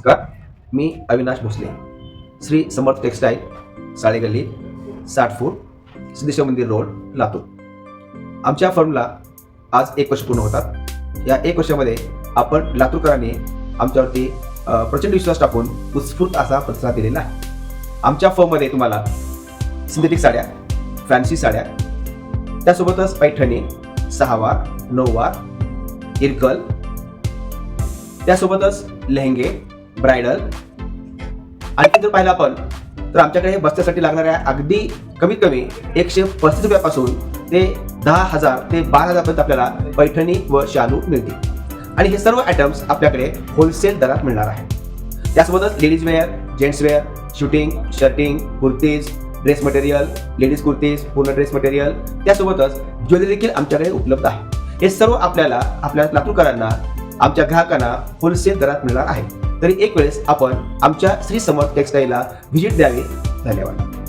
नमस्कार, मी अविनाश भोसले, श्री समर्थ टेक्सटाईल, साळेगल्ली, 60 फूट, सिद्धेश्वर मंदिर रोड, लातूर. आमच्या फर्मला आज 1 वर्ष पूर्ण होतात. या 1 वर्षामध्ये आपण लातूरकरांनी आमच्यावरती प्रचंड विश्वास टाकून उत्स्फूर्त असा प्रतिसाद दिलेला आहे. आमच्या फर्ममध्ये तुम्हाला सिंथेटिक साड्या, फॅन्सी साड्या, त्यासोबतच पैठणी, 6 वार, 9 वार, इरकल, त्यासोबतच लेहंगे, ब्रायडल, आणखी जर पाहिलं आपण तर आमच्याकडे बस्त्यासाठी लागणाऱ्या अगदी कमीत कमी 135 रुपयापासून ते 10,000 ते 12,000 पर्यंत आपल्याला पैठणी व शालू मिळतील. आणि हे सर्व आयटम्स आपल्याकडे होलसेल दरात मिळणार आहे. त्यासोबतच ladies wear, gents wear, suiting, shirting, kurtis, dress material, ladies kurtis, पूर्ण ड्रेस मटेरियल, त्यासोबतच ज्वेलरी देखील आमच्याकडे उपलब्ध आहे. हे सर्व आपल्याला आपल्या लातूरकरांना, आमच्या ग्राहकांना होलसेल दरात मिळणार आहे. तरी एक वेळेस आपण आमच्या श्री समर्थ टेक्सटाईलला व्हिजिट द्यावी. धन्यवाद.